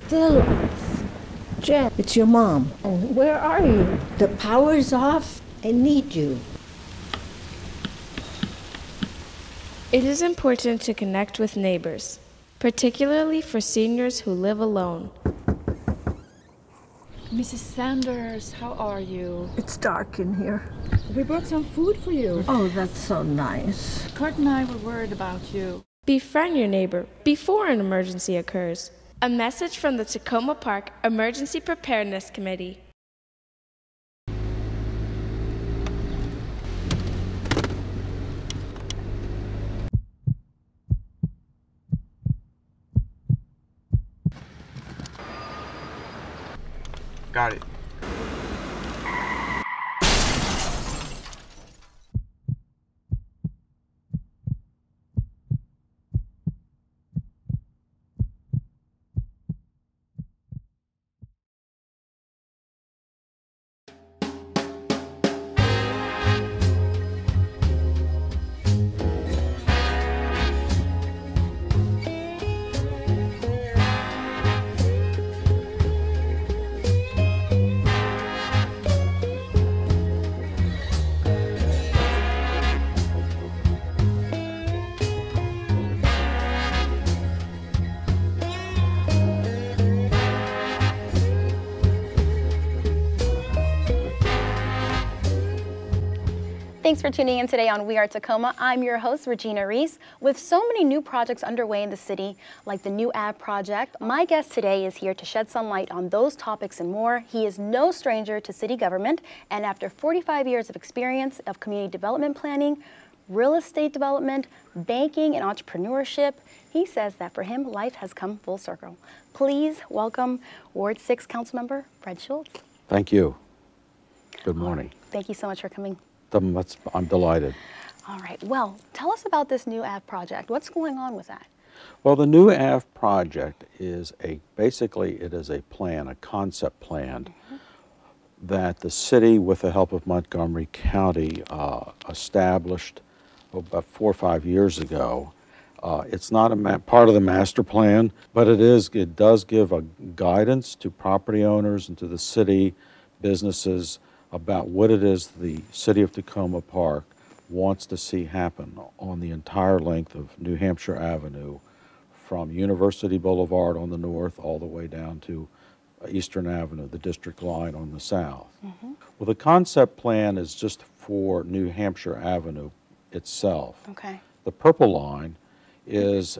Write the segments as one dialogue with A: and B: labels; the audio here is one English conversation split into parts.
A: still off. Jen, it's your mom. And where are you? The power's off. I need you.
B: It is important to connect with neighbors, particularly for seniors who live alone.
C: Mrs. Sanders, how are you?
A: It's dark in here.
C: We brought some food for you.
A: Oh, that's so nice.
C: Kurt and I were worried about you.
B: Befriend your neighbor before an emergency occurs. A message from the Takoma Park Emergency Preparedness Committee.
D: Got it.
E: Thanks for tuning in today on We Are Takoma. I'm your host, Regina Reese. With so many new projects underway in the city, like the new Ave project, my guest today is here to shed some light on those topics and more. He is no stranger to city government, and after 45 years of experience of community development planning, real estate development, banking, and entrepreneurship, he says that for him, life has come full circle. Please welcome Ward 6 Councilmember Fred Schultz.
F: Thank you. Good morning.
E: Thank you so much for coming.
F: I'm delighted.
E: All right. Well, tell us about this new Ave project. What's going on with that?
F: Well, the new Ave project is basically it is a plan, a concept plan that the city, with the help of Montgomery County, established about 4 or 5 years ago. It's not a part of the master plan, but it does give a guidance to property owners and to the city businesses about what it is the city of Takoma Park wants to see happen on the entire length of New Hampshire Avenue, from University Boulevard on the north all the way down to Eastern Avenue, the district line on the south. Well, the concept plan is just for New Hampshire Avenue itself.
E: Okay.
F: The purple line is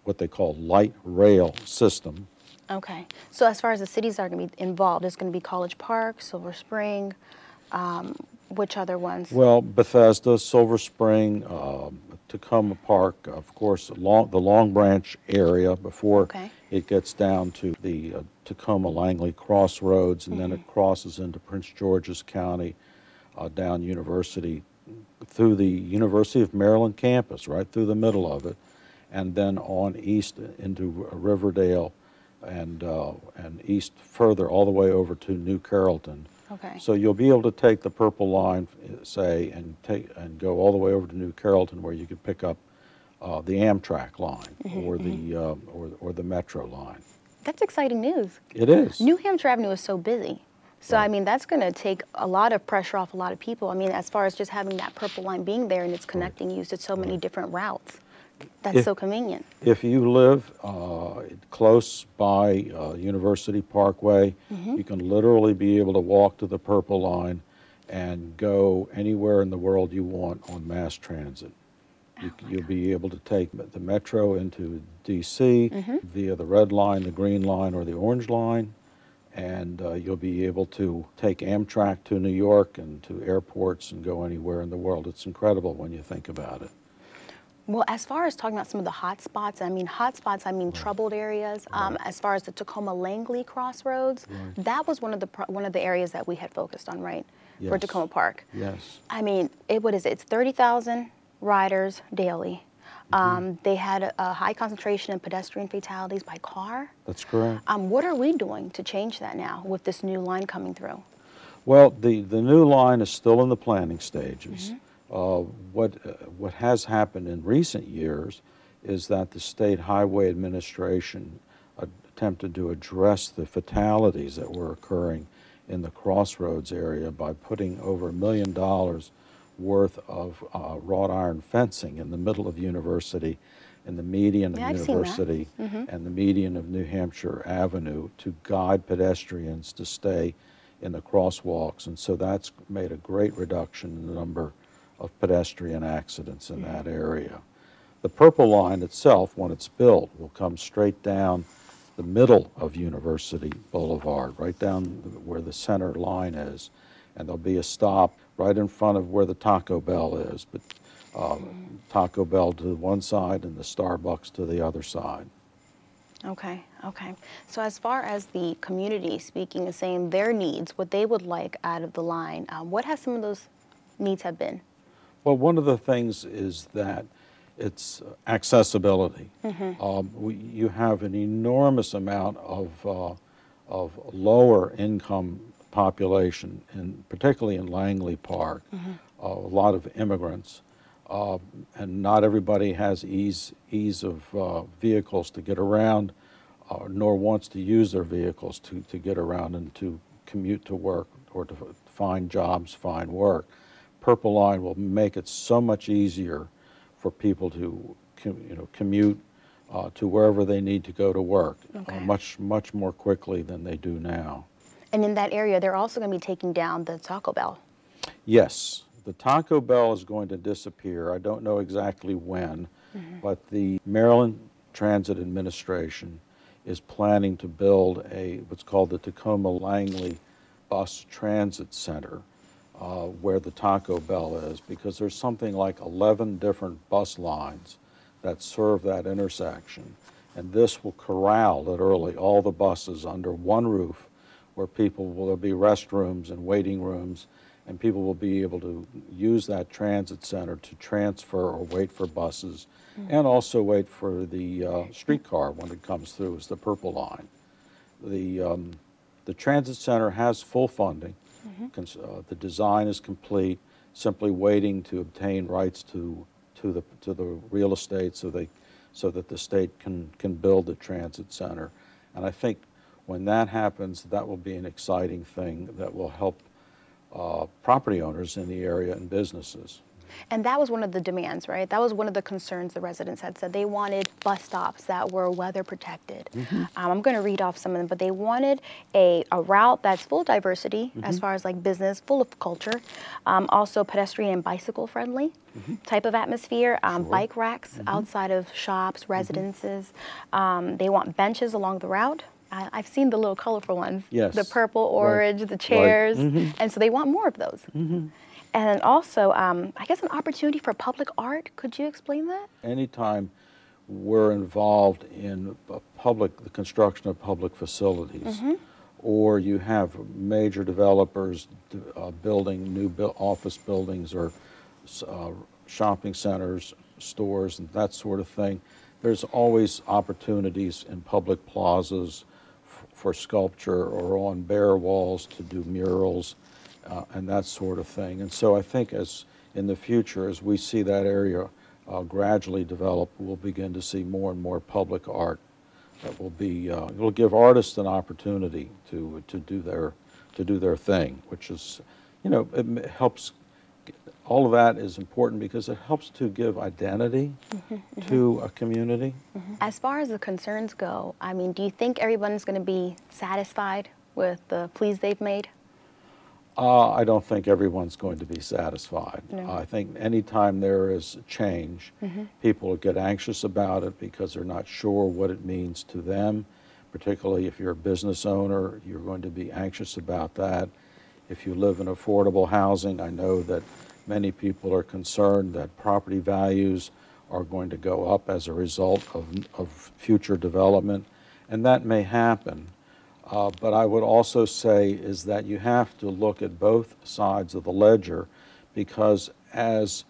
F: what they call light rail system.
E: Okay. So as far as the cities are going to be involved, it's going to be College Park, Silver Spring, which other ones?
F: Well, Bethesda, Silver Spring, Takoma Park, of course, the Long Branch area before it gets down to the Tacoma-Langley crossroads, and then it crosses into Prince George's County, down University, through the University of Maryland campus, right through the middle of it, and then on east into Riverdale, and east further all the way over to New Carrollton.
E: Okay.
F: So you'll be able to take the purple line, say, and go all the way over to New Carrollton, where you could pick up the Amtrak line or the Metro line.
E: That's exciting news.
F: It is.
E: New Hampshire Avenue is so busy. So, I mean, that's going to take a lot of pressure off a lot of people. I mean, as far as just having that purple line being there and it's connecting you to so many different routes. That's so convenient.
F: If you live close by University Parkway, you can literally be able to walk to the purple line and go anywhere in the world you want on mass transit. You'll be able to take the Metro into D.C. Via the red line, the green line, or the orange line, and you'll be able to take Amtrak to New York and to airports and go anywhere in the world. It's incredible when you think about it.
E: Well, as far as talking about some of the hot spots, I mean troubled areas. As far as the Tacoma-Langley crossroads, that was one of the areas that we had focused on, right?
F: Yes.
E: For Takoma Park.
F: Yes.
E: I mean, what is it? It's 30,000 riders daily. They had a high concentration of pedestrian fatalities by car.
F: That's correct.
E: What are we doing to change that now with this new line coming through?
F: Well, the new line is still in the planning stages. What has happened in recent years is that the State Highway Administration attempted to address the fatalities that were occurring in the Crossroads area by putting over $1 million worth of wrought iron fencing in the middle of University, in the median of University, and the median of New Hampshire Avenue to guide pedestrians to stay in the crosswalks. And so that's made a great reduction in the number of pedestrian accidents in that area. The Purple Line itself, when it's built, will come straight down the middle of University Boulevard, right down where the center line is. And there'll be a stop right in front of where the Taco Bell is, but Taco Bell to one side and the Starbucks to the other side.
E: Okay, okay. So as far as the community speaking and saying their needs, what they would like out of the line, what have some of those needs have been?
F: Well, one of the things is that it's accessibility. You have an enormous amount of lower income population, particularly in Langley Park, a lot of immigrants, and not everybody has ease of vehicles to get around, nor wants to use their vehicles to get around and to commute to work or to find jobs, find work. Purple Line will make it so much easier for people to commute to wherever they need to go to work, much more quickly than they do now.
E: And in that area, they're also going to be taking down the Taco Bell.
F: Yes, the Taco Bell is going to disappear. I don't know exactly when, but the Maryland Transit Administration is planning to build what's called the Takoma Langley Bus Transit Center, where the Taco Bell is, because there's something like 11 different bus lines that serve that intersection. And this will corral literally all the buses under one roof, where there'll be restrooms and waiting rooms, and people will be able to use that transit center to transfer or wait for buses, and also wait for the streetcar when it comes through as the Purple Line. The transit center has full funding. The design is complete, simply waiting to obtain rights to the real estate so that the state can build the transit center. And I think when that happens, that will be an exciting thing that will help property owners in the area and businesses.
E: And that was one of the demands, right? That was one of the concerns the residents had said. They wanted bus stops that were weather protected. I'm going to read off some of them, but they wanted a route that's full of diversity as far as like business, full of culture, also pedestrian and bicycle friendly type of atmosphere, bike racks outside of shops, residences. They want benches along the route. I've seen the little colorful ones, the purple, orange, the chairs, and so they want more of those. And also, I guess an opportunity for public art. Could you explain that?
F: Anytime we're involved in the construction of public facilities, or you have major developers building new office buildings or shopping centers, stores, and that sort of thing, there's always opportunities in public plazas for sculpture or on bare walls to do murals. And that sort of thing. And so I think as in the future, as we see that area gradually develop, we'll begin to see more and more public art that will be, it'll give artists an opportunity to do their thing, which is, it helps. All of that is important because it helps to give identity to a community.
E: As far as the concerns go, I mean, do you think everyone's going to be satisfied with the pleas they've made?
F: I don't think everyone's going to be satisfied.
E: No.
F: I think anytime there is change, people get anxious about it because they're not sure what it means to them. Particularly if you're a business owner, you're going to be anxious about that. If you live in affordable housing, I know that many people are concerned that property values are going to go up as a result of future development, and that may happen. But I would also say is that you have to look at both sides of the ledger, because as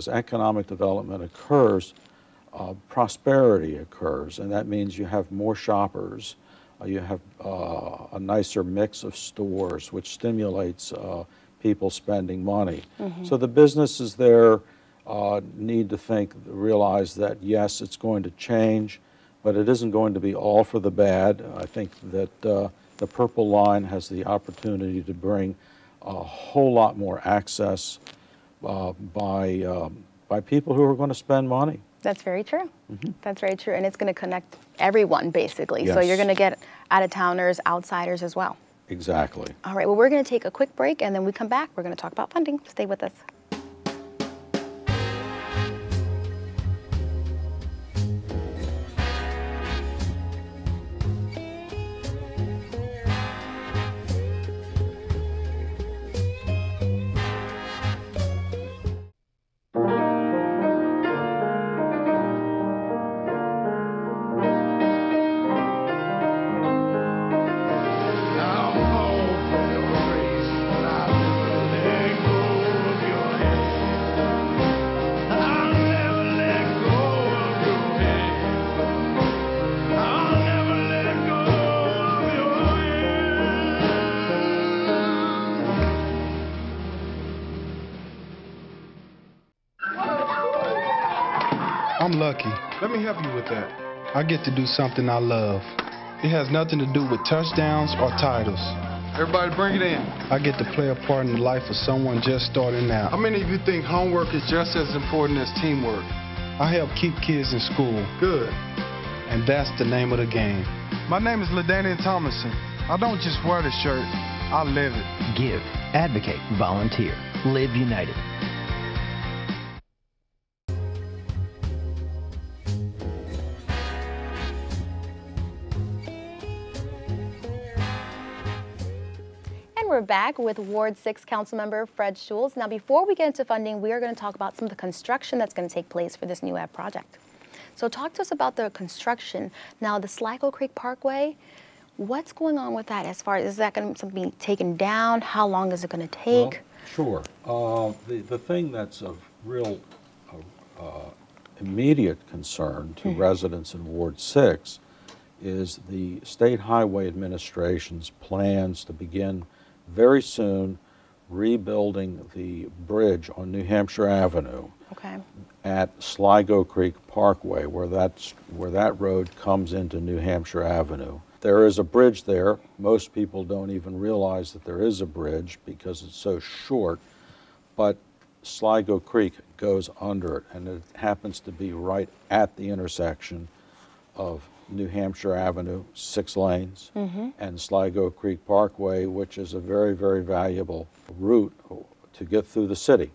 F: economic development occurs, prosperity occurs, and that means you have more shoppers, you have a nicer mix of stores, which stimulates people spending money. So the businesses there need to realize that yes, it's going to change, but it isn't going to be all for the bad. I think that the Purple Line has the opportunity to bring a whole lot more access by people who are going to spend money.
E: That's very true. That's very true. And it's going to connect everyone, basically. So
F: Yes.
E: you're going to get out-of-towners, outsiders as well.
F: Exactly.
E: All right, well, we're going to take a quick break, and then we come back. We're going to talk about funding. Stay with us.
D: I'm lucky. Let me help you with that. I get to do something I love. It has nothing to do with touchdowns or titles. Everybody bring it in. I get to play a part in the life of someone just starting out. How many of you think homework is just as important as teamwork? I help keep kids in school. Good. And that's the name of the game. My name is LaDainian Thomason. I don't just wear the shirt, I live it.
G: Give, advocate, volunteer. Live United.
E: We're back with Ward 6 Councilmember Fred Schultz. Now, before we get into funding, we are going to talk about some of the construction that's going to take place for this new ag project. So talk to us about the construction. Now, the Sligo Creek Parkway, what's going on with that as far as, is that going to be taken down? How long is it going to take?
F: Well, sure. The thing that's of real immediate concern to residents in Ward 6 is the State Highway Administration's plans to begin very soon rebuilding the bridge on New Hampshire Avenue at Sligo Creek Parkway, where that road comes into New Hampshire Avenue. There is a bridge there. Most people don't even realize that there is a bridge because it's so short, but Sligo Creek goes under it, and it happens to be right at the intersection of New Hampshire Avenue, 6 lanes, and Sligo Creek Parkway, which is a very, very valuable route to get through the city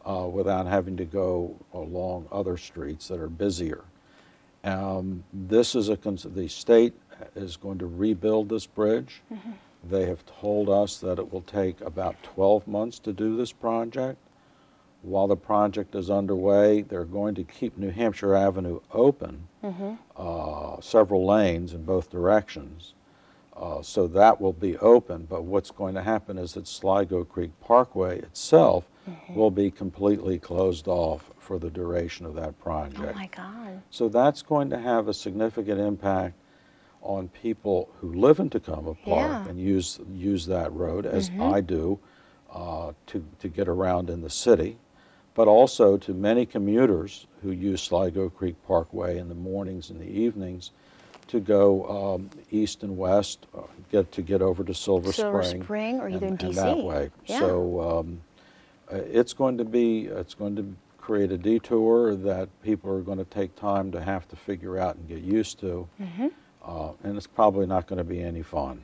F: without having to go along other streets that are busier. The state is going to rebuild this bridge. They have told us that it will take about 12 months to do this project. While the project is underway, they're going to keep New Hampshire Avenue open, several lanes in both directions. So that will be open, but what's going to happen is that Sligo Creek Parkway itself will be completely closed off for the duration of that project.
E: Oh my God.
F: So that's going to have a significant impact on people who live in Takoma Park and use that road, as I do, to get around in the city, but also to many commuters who use Sligo Creek Parkway in the mornings and the evenings to go east and west, get over to Silver Spring
E: or either in DC.
F: And that way.
E: Yeah.
F: So it's going to create a detour that people are going to take time to have to figure out and get used to, and it's probably not going to be any fun.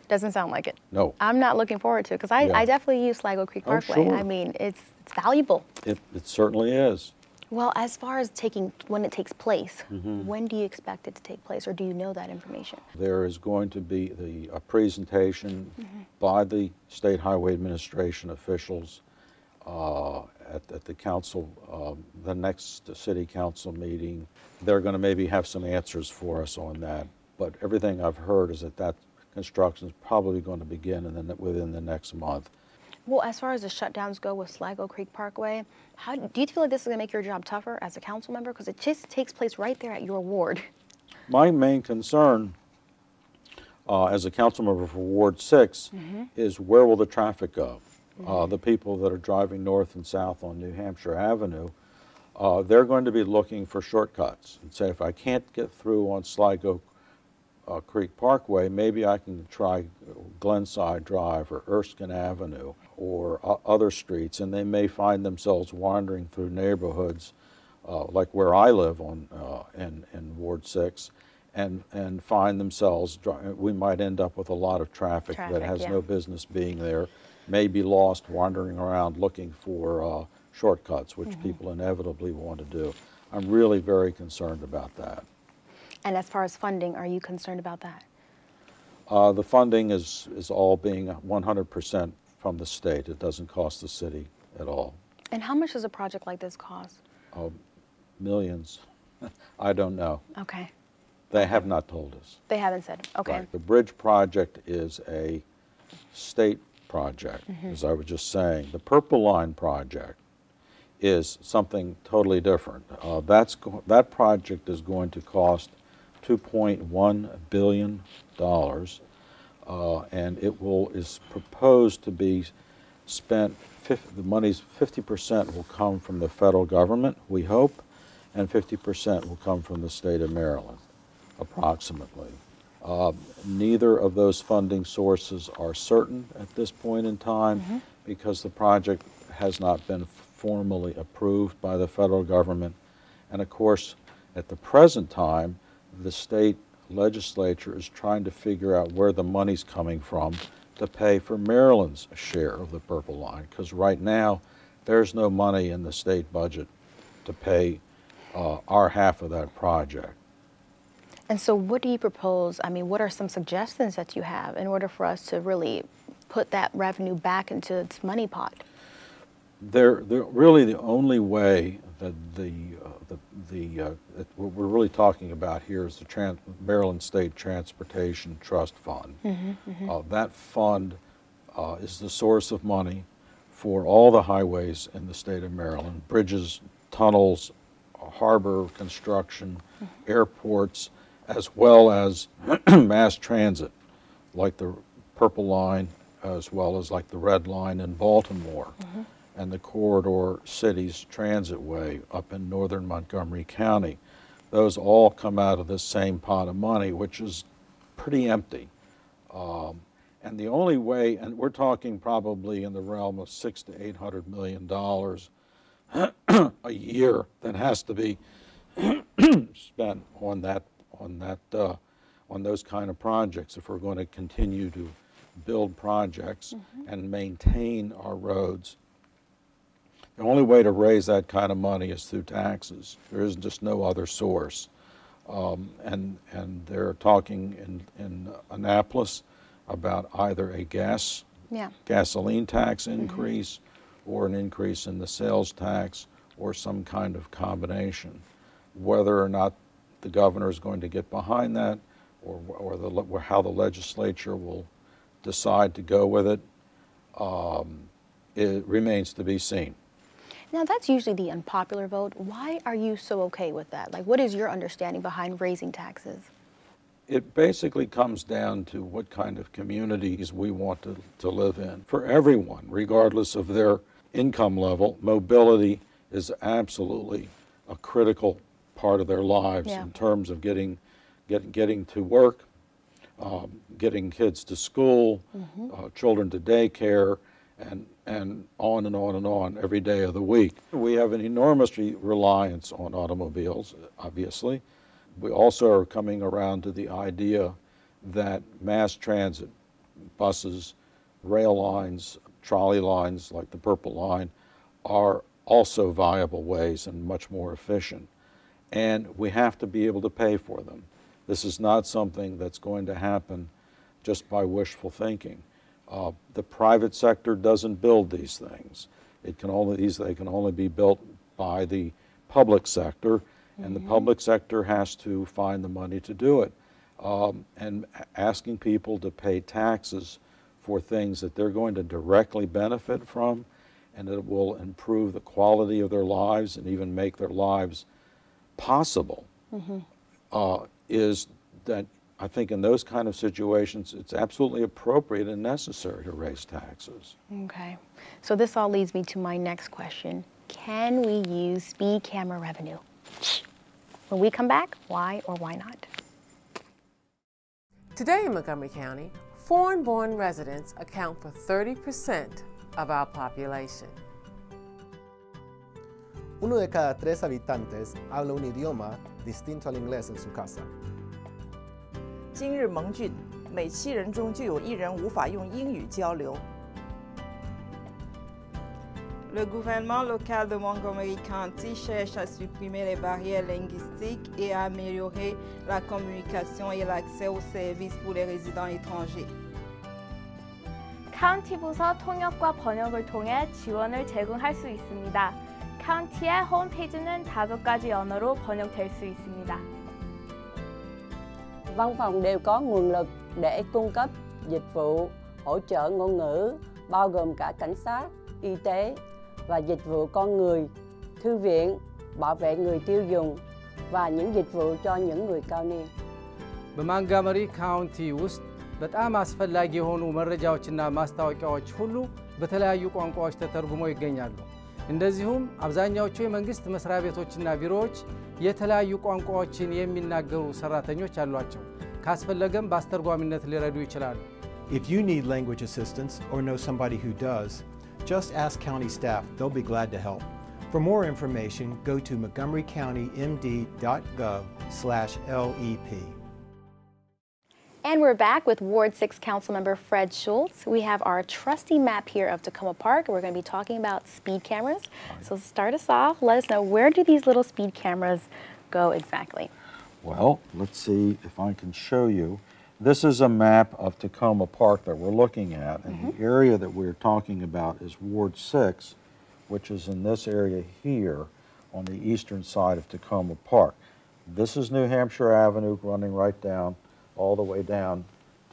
E: Doesn't sound like it.
F: No.
E: I'm not looking forward to it because I definitely use Sligo Creek Parkway.
F: Sure.
E: I mean, it's valuable.
F: It certainly is.
E: Well, as far as when it takes place, when do you expect it to take place, or do you know that information?
F: There is going to be a presentation by the State Highway Administration officials at the council, the next city council meeting. They're going to maybe have some answers for us on that, but everything I've heard is that construction is probably going to begin within the next month.
E: Well, as far as the shutdowns go with Sligo Creek Parkway, do you feel like this is going to make your job tougher as a council member? Because it just takes place right there at your ward.
F: My main concern as a council member for Ward 6 is where will the traffic go? The people that are driving north and south on New Hampshire Avenue, they're going to be looking for shortcuts and say, if I can't get through on Sligo Creek Parkway, maybe I can try Glenside Drive or Erskine Avenue or other streets, and they may find themselves wandering through neighborhoods like where I live in Ward 6, and find themselves, we might end up with a lot of traffic that has no business being there, may be lost wandering around looking for shortcuts, which people inevitably want to do. I'm really very concerned about that.
E: And as far as funding, are you concerned about that?
F: The funding is all being 100% from the state. It doesn't cost the city at all.
E: And how much does a project like this cost?
F: Millions. I don't know.
E: Okay.
F: They have not told us.
E: They haven't said. Okay.
F: Right. The bridge project is a state project, as I was just saying. The Purple Line project is something totally different. That project is going to cost $2.1 billion, and it is proposed to be spent, the money's 50% will come from the federal government, we hope, and 50% will come from the state of Maryland, approximately. Neither of those funding sources are certain at this point in time because the project has not been formally approved by the federal government. And of course, at the present time, the state legislature is trying to figure out where the money's coming from to pay for Maryland's share of the Purple Line, because right now there's no money in the state budget to pay our half of that project.
E: And so what do you propose? I mean, what are some suggestions that you have in order for us to really put that revenue back into its money pot? Really the only way that what we're really talking about here is the Maryland State Transportation Trust Fund. That fund is the source of money for all the highways in the state of Maryland, bridges, tunnels, harbor construction, airports, as well as mass transit, like the Purple Line, as well as like the Red Line in Baltimore, and the Corridor Cities Transitway up in northern Montgomery County. Those all come out of the same pot of money, which is pretty empty. And the only way, and we're talking probably in the realm of $600 to $800 million a year that has to be spent on those kind of projects if we're going to continue to build projects and maintain our roads. The only way to raise that kind of money is through taxes. There is just no other source. And they're talking in Annapolis about either a gasoline tax increase or an increase in the sales tax or some kind of combination. Whether or not the governor is going to get behind that or how the legislature will decide to go with it, it remains to be seen. Now, that's usually the unpopular vote. Why are you so okay with that? Like, what is your understanding behind raising taxes?
F: It basically comes down to what kind of communities we want to live in. For everyone, regardless of their income level, mobility is absolutely a critical part of their lives in terms of getting to work, getting kids to school, children to daycare, and on and on and on every day of the week. We have an enormous reliance on automobiles, obviously. We also are coming around to the idea that mass transit, buses, rail lines, trolley lines like the Purple Line are also viable ways and much more efficient. And we have to be able to pay for them. This is not something that's going to happen just by wishful thinking. The private sector doesn't build these things. They can only be built by the public sector, and the public sector has to find the money to do it. And asking people to pay taxes for things that they're going to directly benefit from, and it will improve the quality of their lives and even make their lives possible, is that I think in those kind of situations, it's absolutely appropriate and necessary to raise taxes.
E: Okay. So this all leads me to my next question. Can we use speed camera revenue? When we come back, why or why not?
H: Today in Montgomery County, foreign-born residents account for 30% of our population.
I: Uno de cada 3 habitantes habla un idioma distinto al inglés en su casa.
J: 今日盟郡，每7人中就有1人无法用英语交流。
K: Le gouvernement local de Montgomery County cherche à supprimer les barrières linguistiques et à améliorer la communication et l'accès aux services pour les résidents étrangers.
L: 카운티 부서 통역과 번역을 통해 지원을 제공할 수 있습니다. 카운티의 홈페이지는 5가지 언어로 번역될 수 있습니다.
M: Văn phòng đều có nguồn lực để cung cấp dịch vụ hỗ trợ ngôn ngữ, bao gồm cả cảnh sát, y tế và dịch vụ con người, thư viện, bảo vệ người tiêu dùng và những dịch vụ cho những người cao niên.
N: በሞንትጎመሪ ካውንቲ ውስጥ በጣም አስፈላጊ የሆኑ መረጃዎችና ማስታወቂያዎች ሁሉ በተለያዩ ቋንቋዎች ተተርጉመው ይገኛሉ። እንደዚሁም አብዛኛዎቹ የመንግስት መስሪያ ቤቶችና ቢሮዎች የተለያዩ ቋንቋዎችን የሚናገሩ ሰራተኞች አሏቸው። ካስፈለገም በአስተርጓሚነት ሊረዱ ይችላሉ።
O: If you need language assistance or know somebody who does, just ask county staff. They'll be glad to help. For more information, go to montgomerycountymd.gov/LEP.
E: And we're back with Ward 6 Councilmember Fred Schultz. We have our trusty map here of Takoma Park. We're going to be talking about speed cameras. So start us off. Let us know, where do these little speed cameras go exactly?
F: Well, let's see if I can show you. This is a map of Takoma Park that we're looking at, and the area that we're talking about is Ward 6, which is in this area here on the eastern side of Takoma Park. This is New Hampshire Avenue running right down, all the way down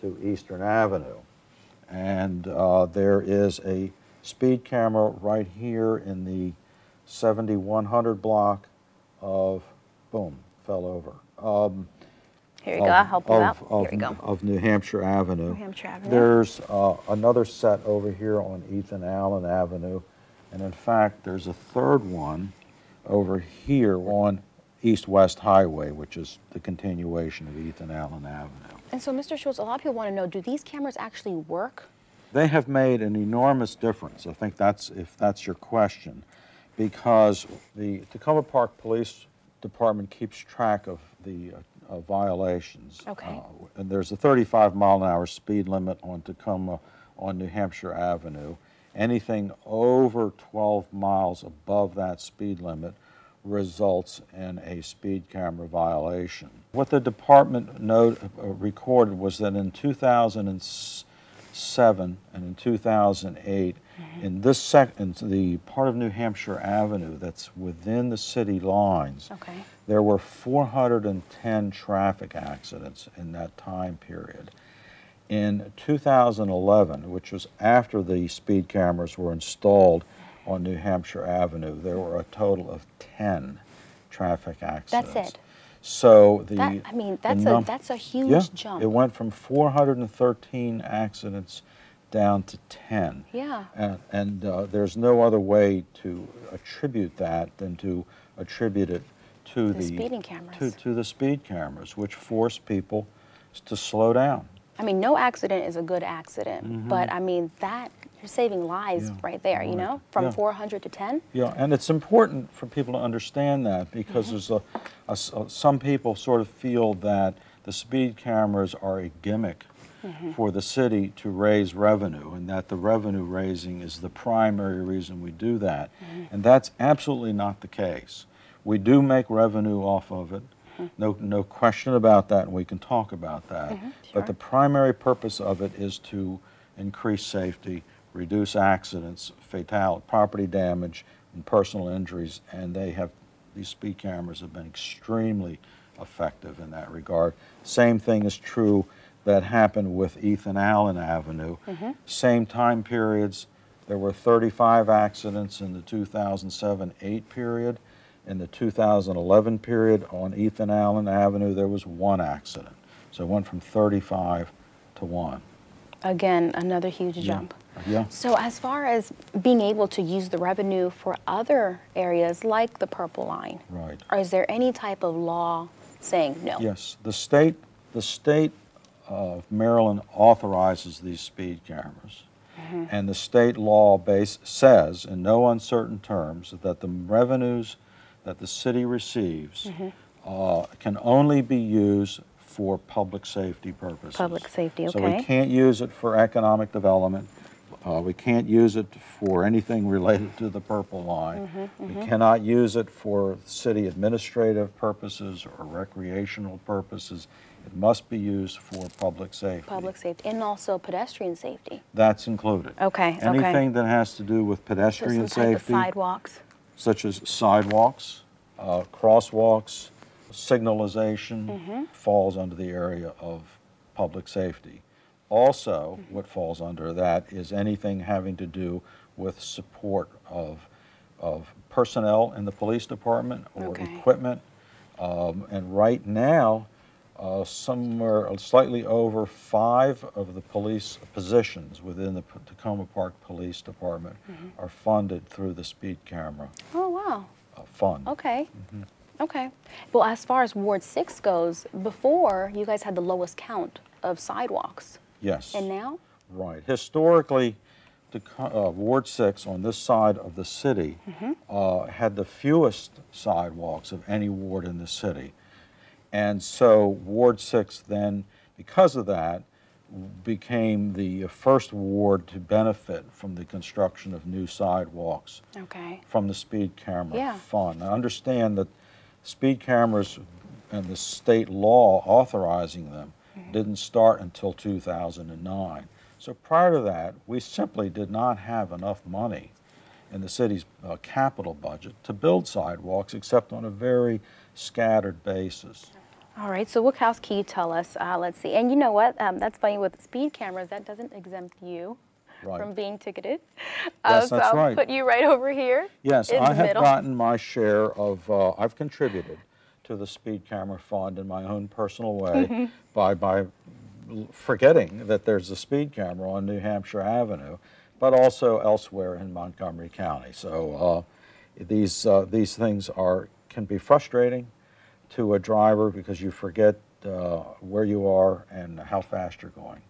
F: to Eastern Avenue. And there is a speed camera right here in the 7100 block of, boom, fell over.
E: Here you go, I'll help you out. Here we go.
F: Of New Hampshire Avenue.
E: New Hampshire Avenue.
F: There's another set over here on Ethan Allen Avenue. And in fact, there's a third one over here on East-West Highway, which is the continuation of Ethan Allen Avenue.
E: And so, Mr. Schultz, a lot of people want to know, do these cameras actually work?
F: They have made an enormous difference. I think if that's your question, because the Takoma Park Police Department keeps track of the violations.
E: Okay.
F: And there's a 35-mile-an-hour speed limit on Takoma on New Hampshire Avenue. Anything over 12 miles above that speed limit results in a speed camera violation. What the department recorded was that in 2007 and in 2008, in the part of New Hampshire Avenue that's within the city lines, there were 410 traffic accidents in that time period. In 2011, which was after the speed cameras were installed on New Hampshire Avenue, there were a total of 10 traffic accidents.
E: That's it.
F: So
E: that's a huge jump.
F: It went from 413 accidents down to 10.
E: Yeah.
F: And there's no other way to attribute that than to attribute it to
E: the speeding cameras.
F: To the speed cameras, which force people to slow down.
E: I mean, no accident is a good accident, but I mean, you're saving lives right there, you know, from 400 to 10.
F: Yeah, and it's important for people to understand that, because there's some people sort of feel that the speed cameras are a gimmick for the city to raise revenue, and that the revenue raising is the primary reason we do that. And that's absolutely not the case. We do make revenue off of it. No question about that, and we can talk about that. But the primary purpose of it is to increase safety, reduce accidents, property damage, and personal injuries, and these speed cameras have been extremely effective in that regard. Same thing is true that happened with Ethan Allen Avenue. Same time periods, there were 35 accidents in the 2007-8 period. In the 2011 period on Ethan Allen Avenue, there was 1 accident. So it went from 35 to 1.
E: Again, another huge jump.
F: Yeah.
E: So as far as being able to use the revenue for other areas like the Purple Line,
F: right?
E: Or is there any type of law saying no?
F: Yes, the state of Maryland authorizes these speed cameras. And the state law base says, in no uncertain terms, that the revenues that the city receives can only be used for public safety purposes.
E: Public safety, okay.
F: So we can't use it for economic development. We can't use it for anything related to the Purple Line. We cannot use it for city administrative purposes or recreational purposes. It must be used for public safety.
E: Public safety, and also pedestrian safety.
F: That's included.
E: Okay,
F: Anything that has to do with pedestrian
E: so some type of
F: safety,
E: sidewalks.
F: such as sidewalks, crosswalks, signalization, falls under the area of public safety. Also, what falls under that is anything having to do with support of personnel in the police department or equipment. And right now, somewhere slightly over 5 of the police positions within the Takoma Park Police Department are funded through the speed camera
E: Oh, wow.
F: fund.
E: Okay. Okay. Well, as far as Ward 6 goes, before you guys had the lowest count of sidewalks.
F: Yes.
E: And now?
F: Right. Historically, Ward 6 on this side of the city had the fewest sidewalks of any ward in the city. And so Ward 6 then, because of that, became the first ward to benefit from the construction of new sidewalks from the speed camera fund. I understand that speed cameras and the state law authorizing them didn't start until 2009. So prior to that, we simply did not have enough money in the city's capital budget to build sidewalks except on a very scattered basis.
E: All right, so what else can you tell us? Let's see. And you know what? That's funny with speed cameras, that doesn't exempt you from being ticketed.
F: Yes,
E: so
F: that's
E: I'll
F: right.
E: put you right over here.
F: Yes,
E: in
F: I
E: the
F: have
E: middle.
F: gotten my share of, I've contributed to the speed camera fund in my own personal way by forgetting that there's a speed camera on New Hampshire Avenue, but also elsewhere in Montgomery County. So these things can be frustrating to a driver because you forget where you are and how fast you're going.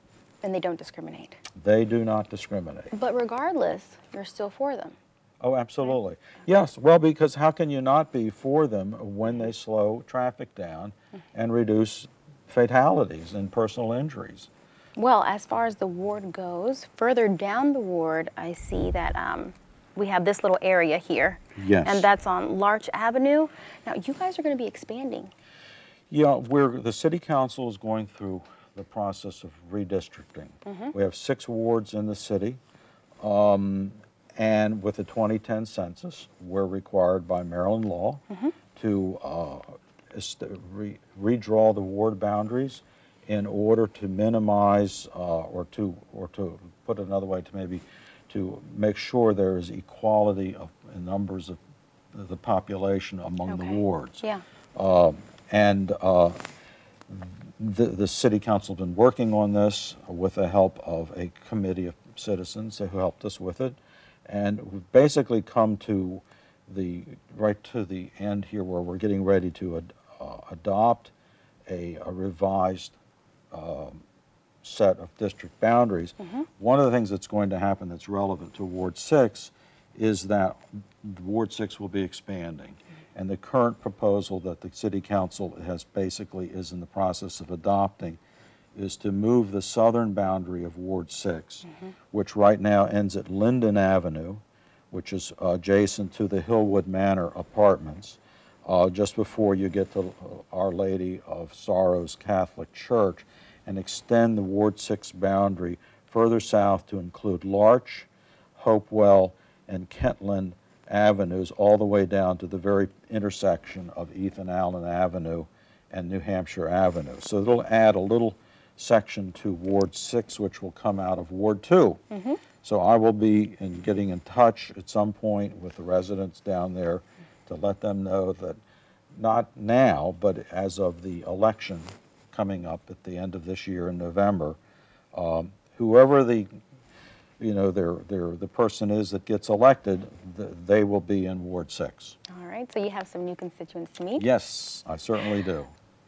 E: And they don't discriminate.
F: They do not discriminate.
E: But regardless, you're still for them.
F: Oh, absolutely. Yes, well, because how can you not be for them when they slow traffic down and reduce fatalities and personal injuries?
E: Well, as far as the ward goes, further down the ward, I see that we have this little area here.
F: Yes.
E: And that's on Larch Avenue. Now, you guys are going to be expanding.
F: Yeah, the city council is going through the process of redistricting. We have 6 wards in the city, and with the 2010 census, we're required by Maryland law to redraw the ward boundaries in order to minimize, or to put it another way, to make sure there is equality in numbers of the population among the wards.
E: Yeah.
F: The city council has been working on this with the help of a committee of citizens who helped us with it, and we've basically come to right to the end here where we're getting ready to adopt a revised set of district boundaries. One of the things that's going to happen that's relevant to Ward 6 is that Ward 6 will be expanding. And the current proposal that the City Council is in the process of adopting is to move the southern boundary of Ward 6, which right now ends at Linden Avenue, which is adjacent to the Hillwood Manor apartments, just before you get to Our Lady of Sorrows Catholic Church, and extend the Ward 6 boundary further south to include Larch, Hopewell, and Kentland Avenues all the way down to the very intersection of Ethan Allen Avenue and New Hampshire Avenue. So it'll add a little section to Ward 6, which will come out of Ward 2. So I will be getting in touch at some point with the residents down there to let them know that not now, but as of the election coming up at the end of this year in November, whoever the you know, the person is that gets elected, they will be in Ward 6.
E: All right, so you have some new constituents to meet?
F: Yes, I certainly do.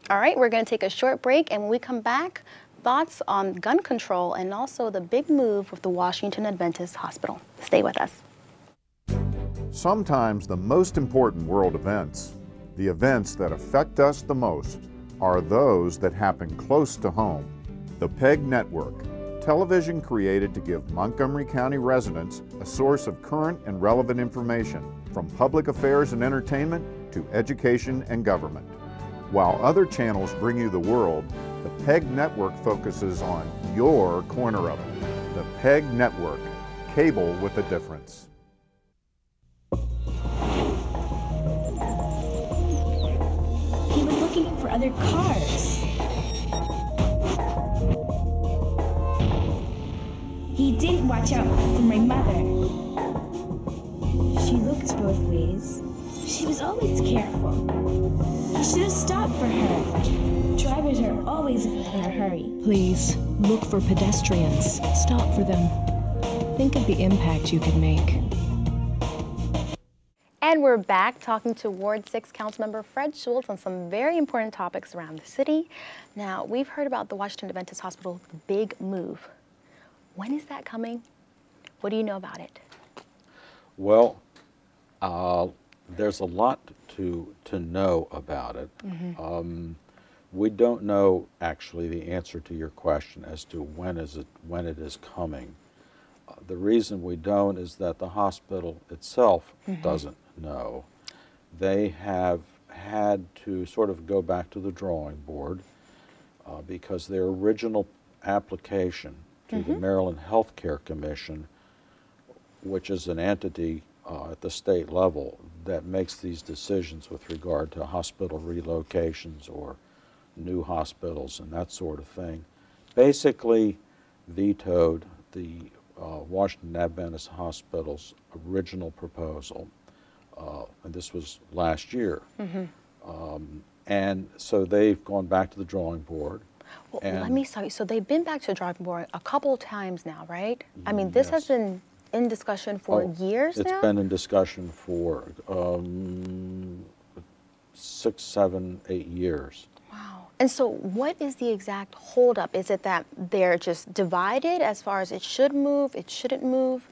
E: All right, we're going to take a short break, and when we come back, thoughts on gun control and also the big move with the Washington Adventist Hospital. Stay with us.
P: Sometimes the most important world events, the events that affect us the most, are those that happen close to home. The PEG Network, television created to give Montgomery County residents a source of current and relevant information, from public affairs and entertainment to education and government. While other channels bring you the world, the PEG Network focuses on your corner of it. The PEG Network, cable with a difference.
Q: He was looking for other cars. He didn't watch out for my mother. She looked both ways. She was always careful. He should have stopped for her. Drivers are always in a hurry.
R: Please, look for pedestrians. Stop for them. Think of the impact you could make.
E: And we're back talking to Ward 6 Councilmember Fred Schultz on some very important topics around the city. Now, we've heard about the Washington Adventist Hospital, the big move. When is that coming? What do you know about it?
F: Well, there's a lot to know about it. We don't know actually the answer to your question as to when it is coming. The reason we don't is that the hospital itself doesn't know. They have had to sort of go back to the drawing board because their original application to the Maryland Healthcare Commission, which is an entity at the state level that makes these decisions with regard to hospital relocations or new hospitals and that sort of thing, basically vetoed the Washington Adventist Hospital's original proposal, and this was last year. And so they've gone back to the drawing board.
E: Well, let me stop you. So they've been back to the drawing board a couple of times now, right? I mean, this has been in discussion for years now?
F: It's been in discussion for 6, 7, 8 years.
E: Wow. And so what is the exact holdup? Is it that they're just divided as far as it should move, it shouldn't move?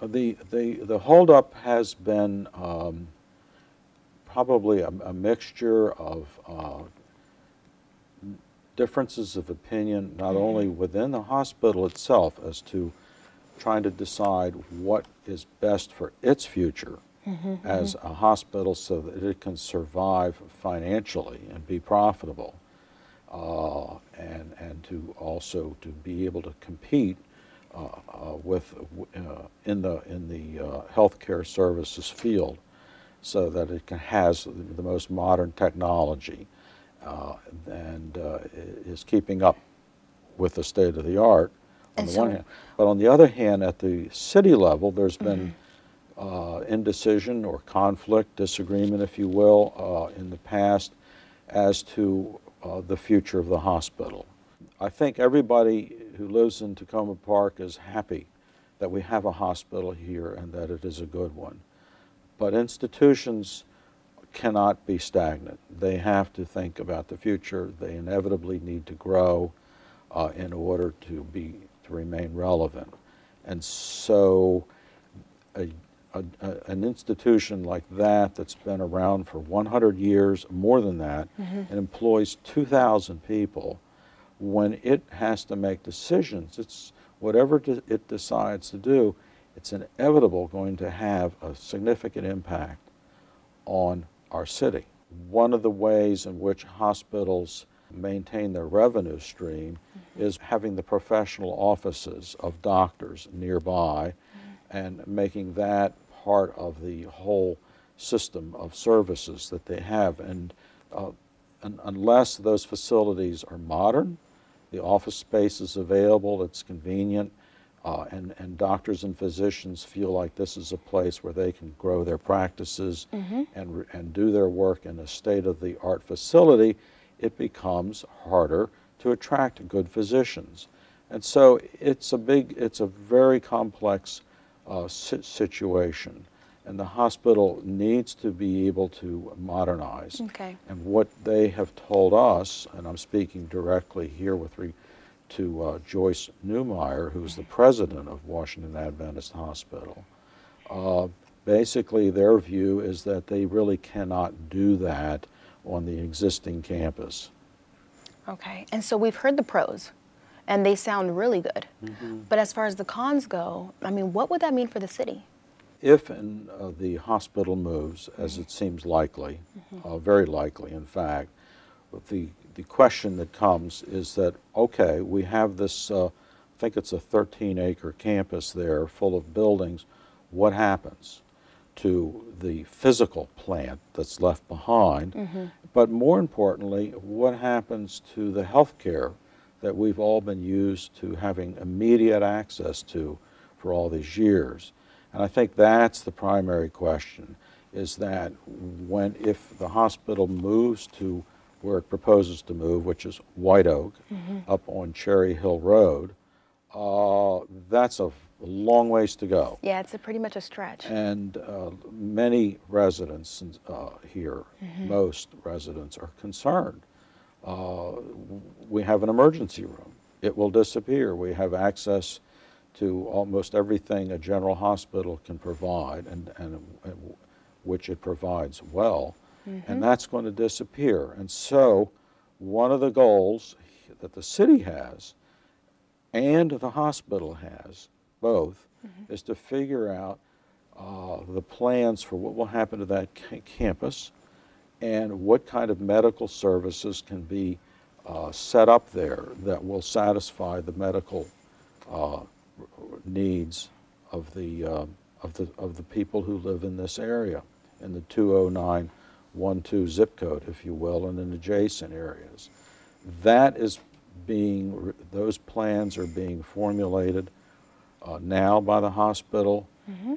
F: The holdup has been probably a mixture of differences of opinion, not only within the hospital itself as to trying to decide what is best for its future as a hospital so that it can survive financially and be profitable, and to also to be able to compete in the healthcare services field, so that it has the most modern technology and is keeping up with the state of the art on the one hand. But on the other hand, at the city level, there's been indecision or conflict, disagreement, if you will, in the past as to the future of the hospital. I think everybody who lives in Takoma Park is happy that we have a hospital here and that it is a good one. But institutions cannot be stagnant. They have to think about the future. They inevitably need to grow in order to remain relevant. And so an institution like that that's been around for 100 years, more than that, and employs 2,000 people, when it has to make decisions, it's whatever it decides to do, it's inevitable going to have a significant impact on our city. One of the ways in which hospitals maintain their revenue stream is having the professional offices of doctors nearby and making that part of the whole system of services that they have. And unless those facilities are modern, the office space is available, it's convenient, and doctors and physicians feel like this is a place where they can grow their practices and do their work in a state-of-the-art facility, it becomes harder to attract good physicians. And so it's a very complex situation. And the hospital needs to be able to modernize.
E: Okay.
F: And what they have told us, and I'm speaking directly here to Joyce Newmeyer, who's the president of Washington Adventist Hospital, basically their view is that they really cannot do that on the existing campus.
E: Okay, and so we've heard the pros, and they sound really good. But as far as the cons go, I mean, what would that mean for the city?
F: If the hospital moves, as it seems likely, very likely in fact, the question that comes is that, okay, we have this, I think it's a 13-acre campus there full of buildings. What happens to the physical plant that's left behind? But more importantly, what happens to the health care that we've all been used to having immediate access to for all these years? And I think that's the primary question, is that if the hospital moves to where it proposes to move, which is White Oak, up on Cherry Hill Road, that's a long ways to go.
E: Yeah, it's pretty much a stretch.
F: And many residents here, most residents, are concerned. We have an emergency room. It will disappear. We have access to almost everything a general hospital can provide, and which it provides well, and that's going to disappear. And so one of the goals that the city has and the hospital has, both, is to figure out the plans for what will happen to that campus and what kind of medical services can be set up there that will satisfy the medical needs of the people who live in this area, in the 20912 zip code, if you will, and in adjacent areas. Those plans are being formulated now by the hospital,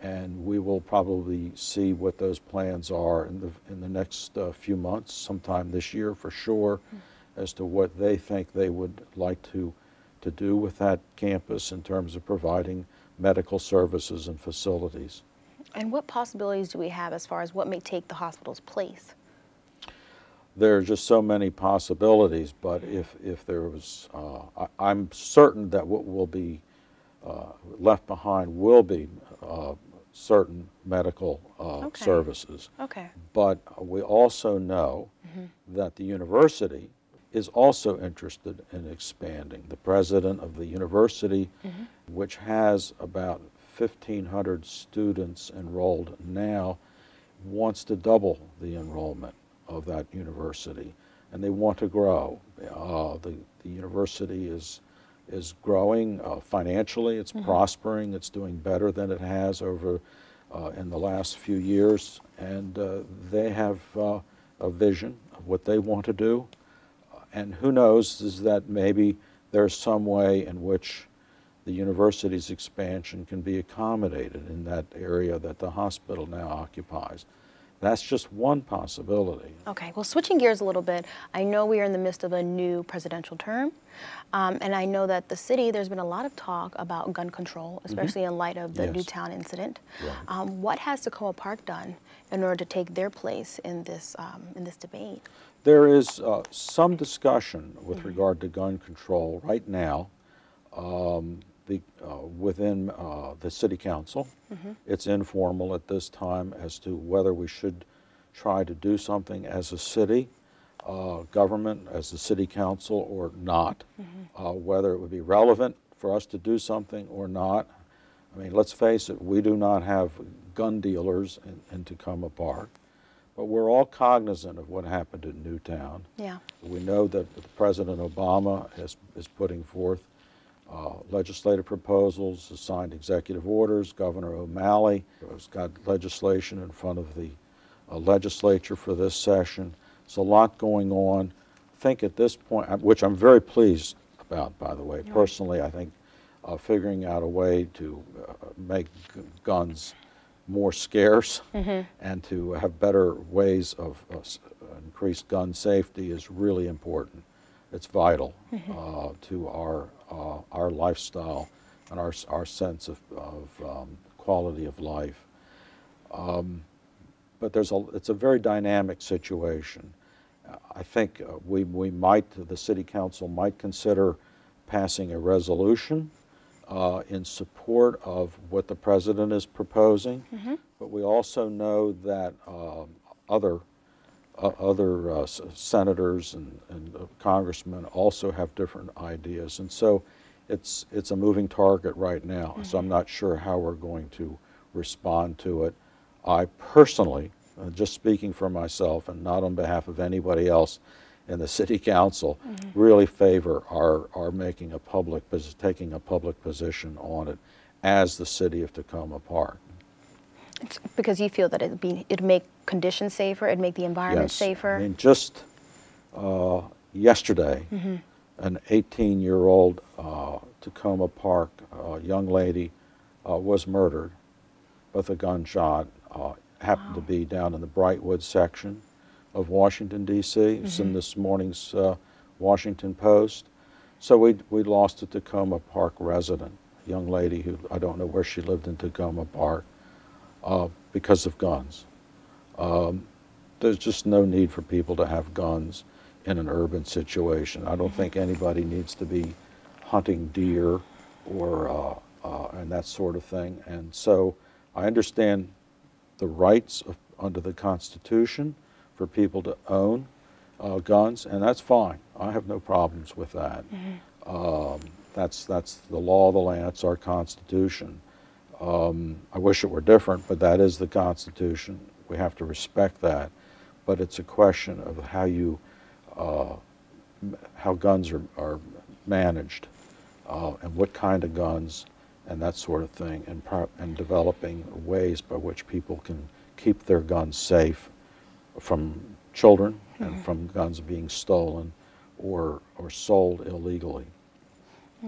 F: and we will probably see what those plans are in the next few months, sometime this year for sure, as to what they think they would like to do with that campus in terms of providing medical services and facilities.
E: And what possibilities do we have as far as what may take the hospital's place?
F: There are just so many possibilities, but if there was, I'm certain that what will be left behind will be certain medical services.
E: Okay.
F: But we also know that the university is also interested in expanding. The president of the university, which has about 1,500 students enrolled now, wants to double the enrollment of that university, and they want to grow. The university is growing financially, it's prospering, it's doing better than it has over in the last few years, and they have a vision of what they want to do. And who knows, is that maybe there's some way in which the university's expansion can be accommodated in that area that the hospital now occupies. That's just one possibility.
E: Okay, well, switching gears a little bit, I know we are in the midst of a new presidential term, and I know that the city, there's been a lot of talk about gun control, especially in light of the Newtown incident. Right. What has Takoma Park done in order to take their place in this debate?
F: There is some discussion with regard to gun control right now within the City Council. It's informal at this time as to whether we should try to do something as a city government, as the City Council, or not, whether it would be relevant for us to do something or not. I mean, let's face it, we do not have gun dealers in Takoma Park. But we're all cognizant of what happened in Newtown. Yeah. We know that President Obama is putting forth legislative proposals, has signed executive orders. Governor O'Malley has got legislation in front of the legislature for this session. There's a lot going on. I think at this point, which I'm very pleased about, by the way, personally, I think figuring out a way to make guns more scarce and to have better ways of increased gun safety is really important. It's vital to our lifestyle and our sense of quality of life. But it's a very dynamic situation. I think the City Council might consider passing a resolution in support of what the President is proposing, but we also know that other senators and congressmen also have different ideas, and so it's a moving target right now. So I'm not sure how we're going to respond to it. I personally, just speaking for myself and not on behalf of anybody else in the City Council, really favor our taking a public position on it as the City of Takoma Park.
E: It's because you feel that it'd make conditions safer, it'd make the environment safer?
F: I mean, just yesterday, an 18-year-old Takoma Park young lady was murdered with a gunshot. Happened to be down in the Brightwood section of Washington, D.C. It's in this morning's Washington Post. So we lost a Takoma Park resident, a young lady who, I don't know where she lived in Takoma Park, because of guns. There's just no need for people to have guns in an urban situation. I don't think anybody needs to be hunting deer or and that sort of thing. And so I understand the rights under the Constitution for people to own guns, and that's fine. I have no problems with that. That's the law of the land. It's our Constitution. I wish it were different, but that is the Constitution. We have to respect that. But it's a question of how guns are managed and what kind of guns and that sort of thing, and developing ways by which people can keep their guns safe from children and from guns being stolen or sold illegally.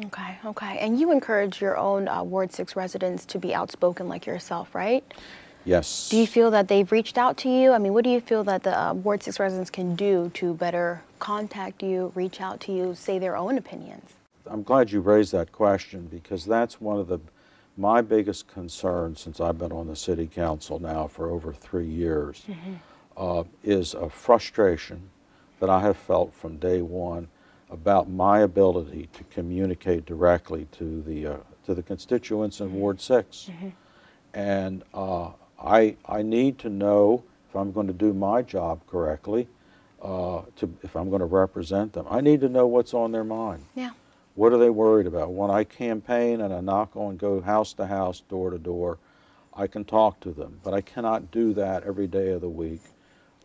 E: Okay, okay. And you encourage your own Ward 6 residents to be outspoken like yourself, right?
F: Yes.
E: Do you feel that they've reached out to you? I mean, what do you feel that the Ward 6 residents can do to better contact you, reach out to you, say their own opinions?
F: I'm glad you raised that question, because that's one of my biggest concerns since I've been on the City Council now for over 3 years, is a frustration that I have felt from day one about my ability to communicate directly to the constituents in Ward 6. And I need to know, if I'm going to do my job correctly, if I'm going to represent them, I need to know what's on their mind.
E: Yeah.
F: What are they worried about? When I campaign and I go house to house, door to door, I can talk to them, but I cannot do that every day of the week.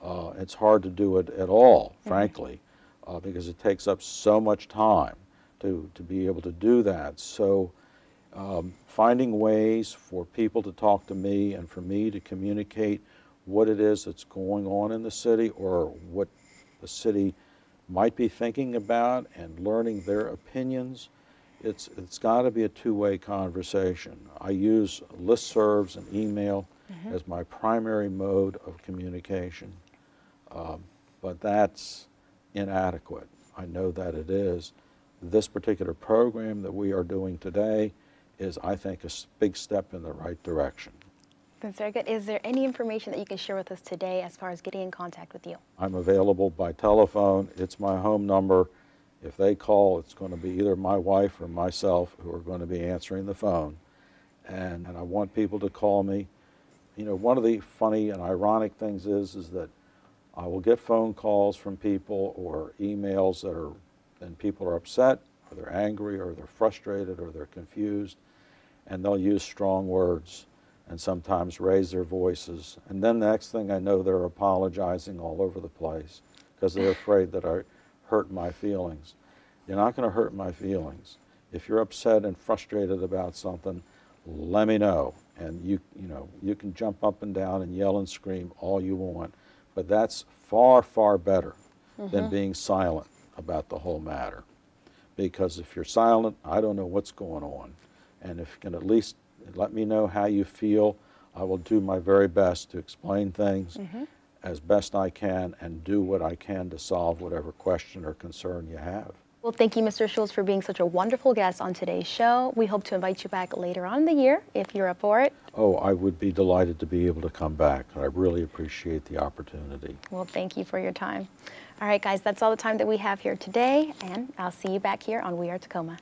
F: It's hard to do it at all, frankly, because it takes up so much time to be able to do that. So finding ways for people to talk to me and for me to communicate what it is that's going on in the city, or what the city might be thinking about, and learning their opinions, it's got to be a two-way conversation. I use listservs and email as my primary mode of communication, but that's inadequate. I know that it is. This particular program that we are doing today is, I think, a big step in the right direction.
E: That's very good. Is there any information that you can share with us today as far as getting in contact with you? I'm
F: available by telephone. It's my home number. If they call, it's going to be either my wife or myself who are going to be answering the phone. And I want people to call me. You know, one of the funny and ironic things is that I will get phone calls from people or emails and people are upset, or they're angry, or they're frustrated, or they're confused, and they'll use strong words and sometimes raise their voices. And then the next thing I know, they're apologizing all over the place because they're afraid that I hurt my feelings. You're not going to hurt my feelings. If you're upset and frustrated about something, let me know. And you can jump up and down and yell and scream all you want, but that's far, far better than being silent about the whole matter. Because if you're silent, I don't know what's going on. And if you can at least let me know how you feel, I will do my very best to explain things as best I can and do what I can to solve whatever question or concern you have.
E: Well, thank you, Mr. Schultz, for being such a wonderful guest on today's show. We hope to invite you back later on in the year if you're up for it.
F: Oh, I would be delighted to be able to come back. I really appreciate the opportunity.
E: Well, thank you for your time. All right, guys, that's all the time that we have here today, and I'll see you back here on We Are Takoma.